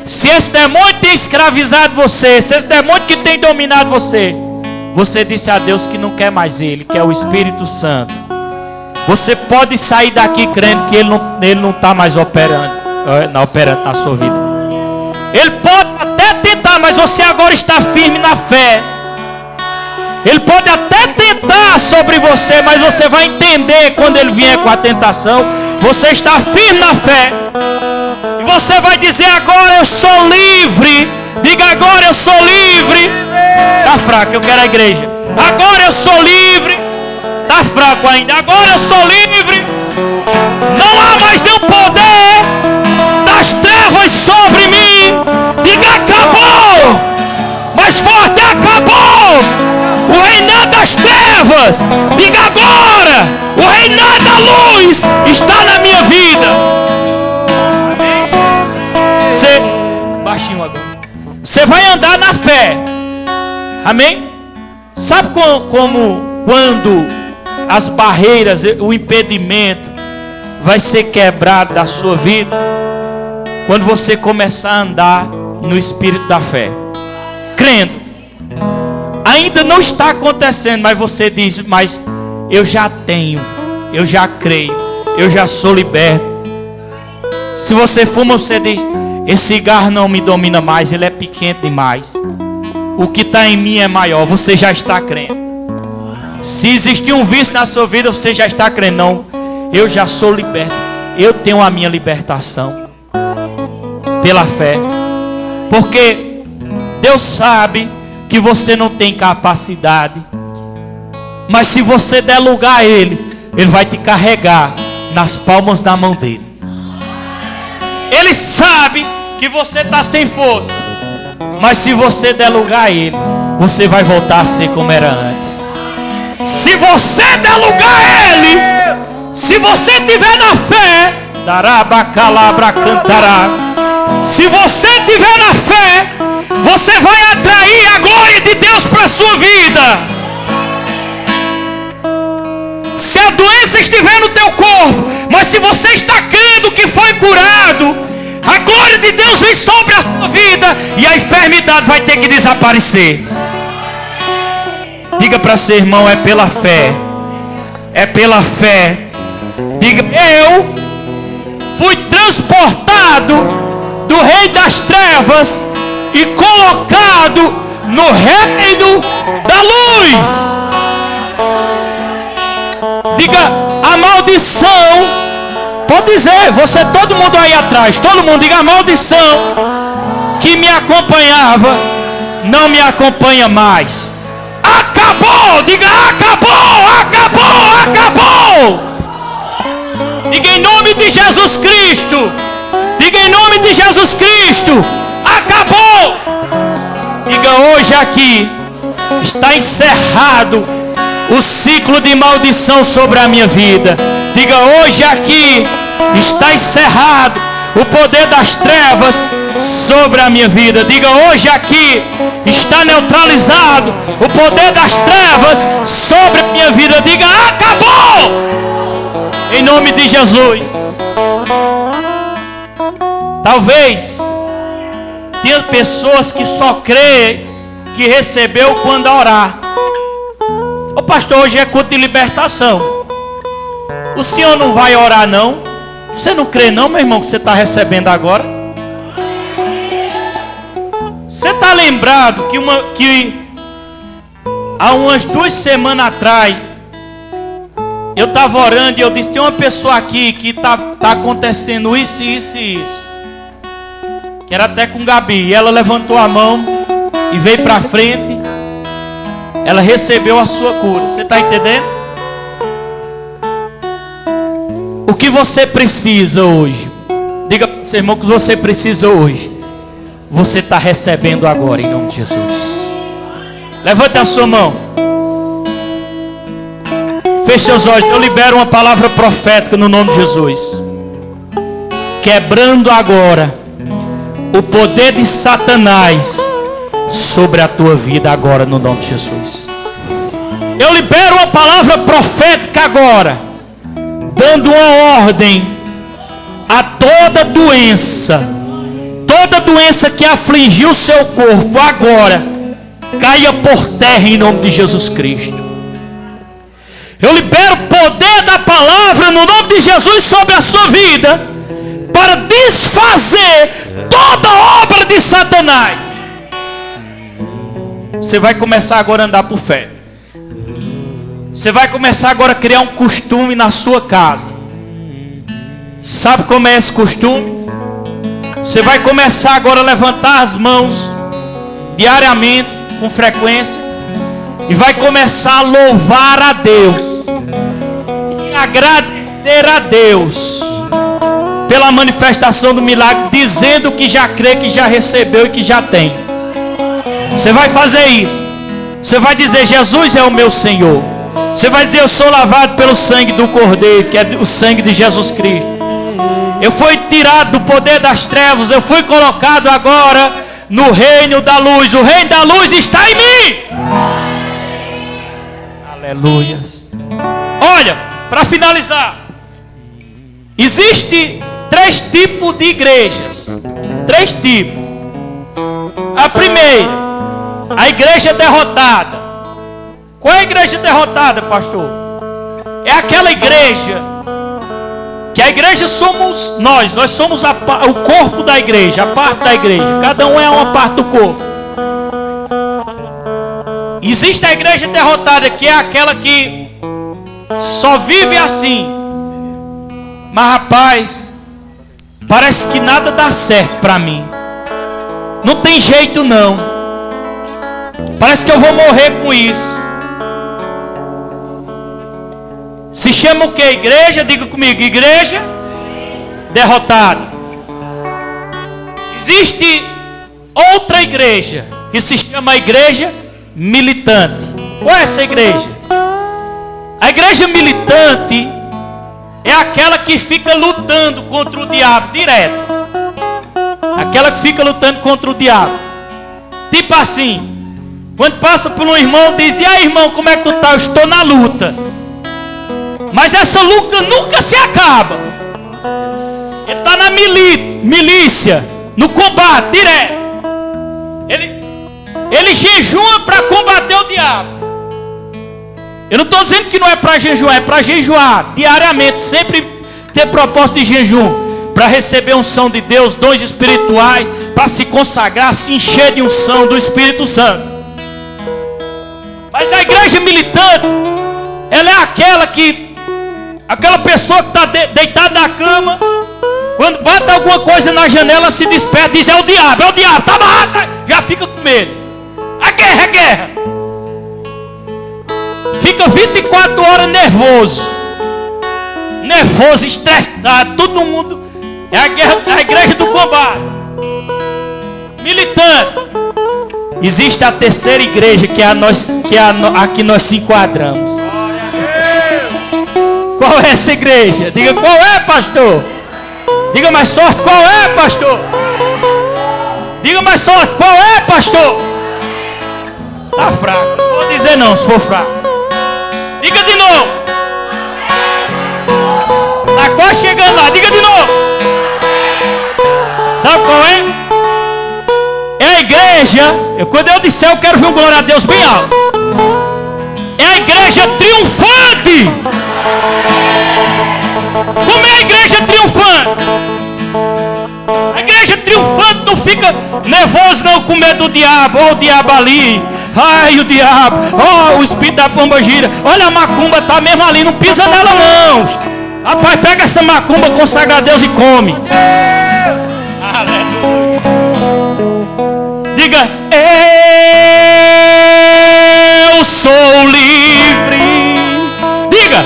Se esse demônio tem escravizado você, se esse demônio que tem dominado você, você disse a Deus que não quer mais ele, que é o Espírito Santo, você pode sair daqui crendo que ele não está mais operando na sua vida. Ele pode até tentar, mas você agora está firme na fé. Ele pode até tentar sobre você, mas você vai entender quando ele vier com a tentação. Você está firme na fé. E você vai dizer: agora eu sou livre. Diga: agora eu sou livre. Está fraco, eu quero a igreja. Agora eu sou livre. Está fraco ainda. Agora eu sou livre. Não há mais nenhum poder das trevas sobre mim. Diga: acabou. Mais forte: acabou. O reinado das trevas. Diga agora: o reinado da luz está na minha vida. Você, baixinho agora, você vai andar na fé. Amém? Sabe quando as barreiras, o impedimento vai ser quebrado da sua vida? Quando você começar a andar no espírito da fé, crendo. Ainda não está acontecendo, mas você diz: mas eu já tenho, eu já creio, eu já sou liberto. Se você fuma, você diz: esse cigarro não me domina mais, ele é pequeno demais. O que está em mim é maior. Você já está crendo. Se existir um vício na sua vida, você já está crendo. Não, eu já sou liberto. Eu tenho a minha libertação pela fé. Porque Deus sabe que você não tem capacidade, mas se você der lugar a Ele, Ele vai te carregar nas palmas da mão dele. Ele sabe que você está sem força. Mas se você der lugar a Ele, você vai voltar a ser como era antes. Se você der lugar a Ele, se você tiver na fé, darabacalabra cantará. Se você tiver na fé, você vai atrair a glória de Deus para a sua vida. Se a doença estiver no teu corpo, mas se você está crendo que foi curado, a glória de Deus vem sobre a sua vida e a enfermidade vai ter que desaparecer. Diga para seu irmão, é pela fé. É pela fé. Diga, eu fui transportado do rei das trevas e colocado no reino da luz. Diga, a maldição, pode dizer, você, todo mundo aí atrás, todo mundo, diga, a maldição que me acompanhava não me acompanha mais. Acabou, diga, acabou, acabou, acabou. Diga em nome de Jesus Cristo. Diga em nome de Jesus Cristo. Acabou. Diga, hoje aqui está encerrado o ciclo de maldição sobre a minha vida. Diga, hoje aqui está encerrado o poder das trevas sobre a minha vida. Diga, hoje aqui está neutralizado o poder das trevas sobre a minha vida. Diga, acabou. Em nome de Jesus. Talvez tenha pessoas que só creem que recebeu quando orar. Ô pastor, hoje é culto de libertação. O senhor não vai orar não? Você não crê não, meu irmão, que você está recebendo agora? Você está lembrado que há umas 2 semanas atrás eu estava orando e eu disse, tem uma pessoa aqui que tá acontecendo isso, isso e isso. Que era até com Gabi. E ela levantou a mão e veio para frente. Ela recebeu a sua cura. Você está entendendo? O que você precisa hoje? Diga para o seu irmão que você precisa hoje. Você está recebendo agora, em nome de Jesus. Levante a sua mão. Feche seus olhos. Eu libero uma palavra profética no nome de Jesus. Quebrando agora o poder de Satanás sobre a tua vida agora no nome de Jesus. Eu libero uma palavra profética agora, dando uma ordem a toda doença que afligiu o seu corpo agora, caia por terra em nome de Jesus Cristo. Eu libero o poder da palavra no nome de Jesus sobre a sua vida, para desfazer toda obra de Satanás. Você vai começar agora a andar por fé. Você vai começar agora a criar um costume na sua casa. Sabe como é esse costume? Você vai começar agora a levantar as mãos diariamente, com frequência, e vai começar a louvar a Deus e agradecer a Deus pela manifestação do milagre, dizendo que já crê, que já recebeu e que já tem. Você vai fazer isso. Você vai dizer, Jesus é o meu Senhor. Você vai dizer, eu sou lavado pelo sangue do Cordeiro, que é o sangue de Jesus Cristo. Eu fui tirado do poder das trevas, eu fui colocado agora no reino da luz. O reino da luz está em mim. Aleluias. Olha, para finalizar, existe 3 tipos de igrejas. 3 tipos. A primeira, a igreja derrotada. Qual é a igreja derrotada, pastor? É aquela igreja que a igreja somos nós somos o corpo da igreja, a parte da igreja. Cada um é uma parte do corpo. Existe a igreja derrotada, que é aquela que só vive assim. Mas rapaz, parece que nada dá certo para mim. Não tem jeito não. Parece que eu vou morrer com isso. Se chama o que? Igreja? Diga comigo, igreja derrotada. Existe outra igreja que se chama igreja militante. Qual é essa igreja? A igreja militante é aquela que fica lutando contra o diabo direto. Aquela que fica lutando contra o diabo. Tipo assim, quando passa por um irmão, diz: e aí, irmão, como é que tu tá? Eu estou na luta. Mas essa luta nunca se acaba. Ele está na milícia, no combate direto. Ele jejua para combater o diabo. Eu não estou dizendo que não é para jejuar, é para jejuar diariamente, sempre ter propósito de jejum, para receber unção de Deus, dons espirituais, para se consagrar, se encher de unção do Espírito Santo. Mas a igreja militante, ela é aquela pessoa que está deitada na cama, quando bate alguma coisa na janela, se desperta, diz: é o diabo, tá amarrado, já fica com medo. A guerra, é guerra. Fica 24 horas nervoso, estressado, todo mundo. É a guerra, a igreja do combate. Militante. Existe a terceira igreja, que é a que nós se enquadramos. Qual é essa igreja? Diga: qual é, pastor? Diga mais forte: qual é, pastor? Diga mais forte: qual é, pastor? Tá fraco. Não vou dizer não, se for fraco. Diga de novo. Tá quase chegando lá. Diga de novo. Sabe qual é? É a igreja. Quando eu disser, eu quero ver um glória a Deus bem alto. É a igreja triunfante. Como é a igreja triunfante? A igreja triunfante não fica nervoso não, com medo do diabo. Ó, o diabo ali. Ai, o diabo. Ó, o espírito da pomba gira. Olha, a macumba tá mesmo ali. Não pisa nela não. Rapaz, pega essa macumba, consagra a Deus e come. Aleluia. Diga: eu sou livre. Diga: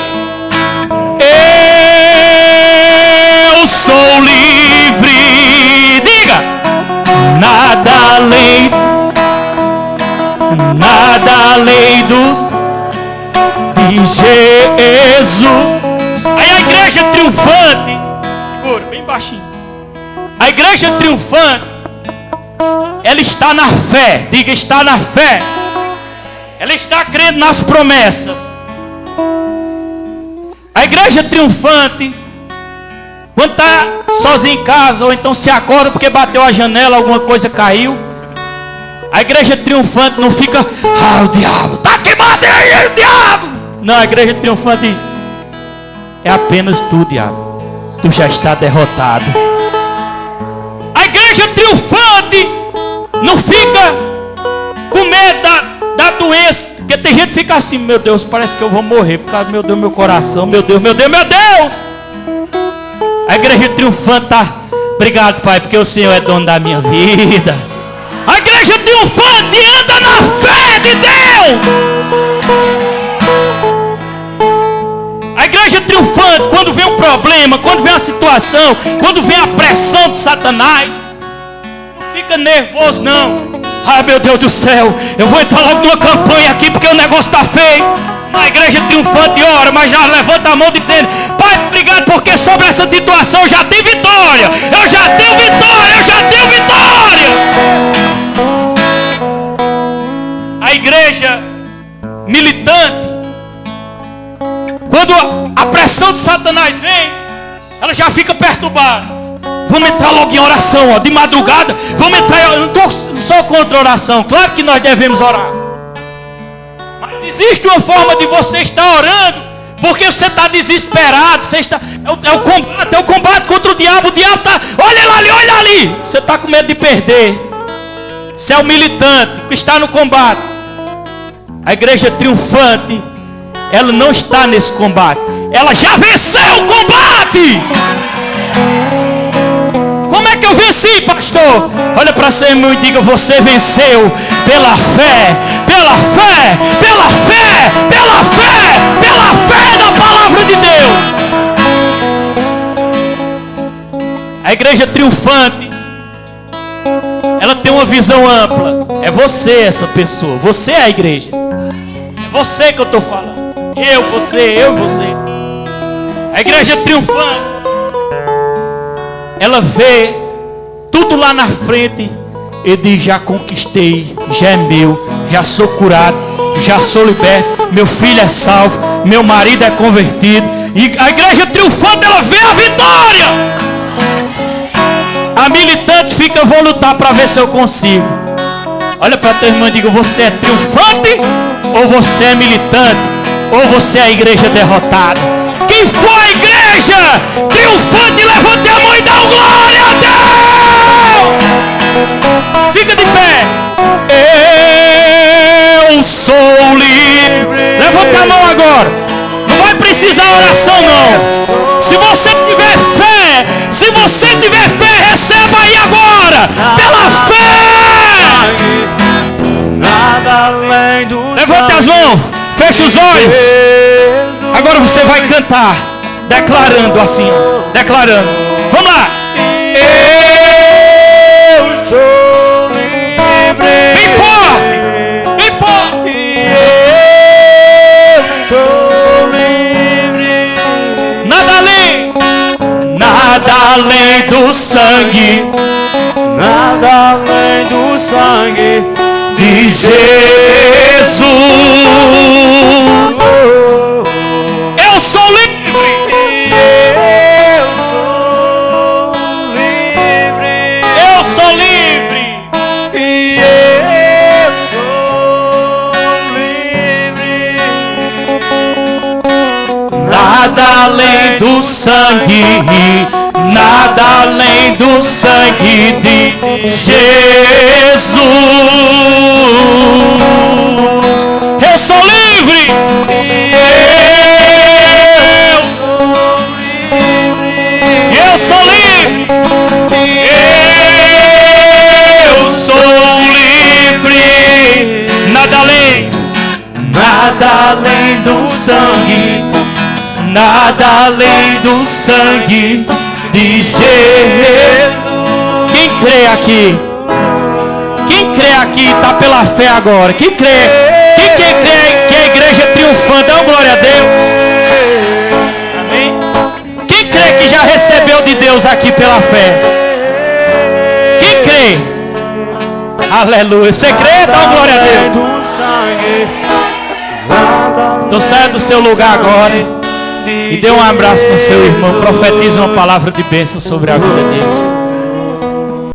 eu sou livre. Diga: nada além dos de Jesus. Aí a igreja triunfante, segura bem baixinho. A igreja triunfante, ela está na fé. Diga: está na fé. Ela está crendo nas promessas. A igreja triunfante, quando está sozinho em casa, ou então se acorda porque bateu a janela, alguma coisa caiu, a igreja triunfante não fica: ah, o diabo está queimado aí, o diabo. Não, a igreja triunfante diz: é apenas tu, diabo, tu já está derrotado. A igreja triunfante não fica com medo da doença, porque tem gente que fica assim: meu Deus, parece que eu vou morrer por causa, meu Deus, meu coração, meu Deus. A igreja triunfante está: obrigado, Pai, porque o Senhor é dono da minha vida. A igreja triunfante anda na fé de Deus. A igreja triunfante, quando vem um problema, quando vem uma situação, quando vem a pressão de Satanás, não fica nervoso não. Ai, meu Deus do céu, eu vou entrar logo numa campanha aqui porque o negócio está feio. Na igreja triunfante ora, mas já levanta a mão dizendo: Pai, obrigado, porque sobre essa situação eu já tenho vitória. Eu já tenho vitória. A igreja militante, quando a pressão de Satanás vem, ela já fica perturbada. Vamos entrar logo em oração, ó, de madrugada. Vamos entrar. Eu não estou só contra a oração, claro que nós devemos orar. Mas existe uma forma de você estar orando, porque você está desesperado. Você está, é o combate contra o diabo. O diabo está: olha ali. Você está com medo de perder. Você é o militante que está no combate. A igreja triunfante, ela não está nesse combate. Ela já venceu o combate. Como é que eu venci, pastor? Olha para seu irmão e diga: você venceu pela fé na palavra de Deus. A igreja triunfante, visão ampla. É você essa pessoa. Você é a igreja. É você que eu estou falando. Eu, você. A igreja triunfante. Ela vê tudo lá na frente e diz: já conquistei, já é meu, já sou curado, já sou liberto, meu filho é salvo, meu marido é convertido. E a igreja triunfante, ela vê a vitória. A militante fica: vou lutar para ver se eu consigo. Olha para teu irmão e diga: você é triunfante ou você é militante? Ou você é a igreja derrotada? Quem for a igreja triunfante, levante a mão e dá glória a Deus. Fica de pé. Eu sou livre. Levanta a mão agora. Não vai precisar oração não. Se você tiver fé, receba aí agora. Pela fé. Nada além do Levante as mãos. Feche os olhos. Agora você vai cantar, declarando assim, declarando. Vamos lá. Eu sou livre. Bem forte. Bem forte. Eu sou livre. Nada além do sangue. Nada além do sangue De Jesus. Eu sou livre. Eu sou livre. Eu sou livre. Eu sou livre. Nada além do sangue. Nada além do sangue de Jesus. Eu sou livre. Eu sou livre. Eu sou livre. Nada além do sangue. Nada além do sangue de Jesus. Quem crê aqui? Quem crê aqui está pela fé agora? Quem crê? Quem crê que a igreja é triunfante? Dá uma glória a Deus. Amém? Quem crê que já recebeu de Deus aqui pela fé? Quem crê? Aleluia. Você crê? Dá uma glória a Deus. Então saia do seu lugar agora e dê um abraço no seu irmão. Profetize uma palavra de bênção sobre a vida dele.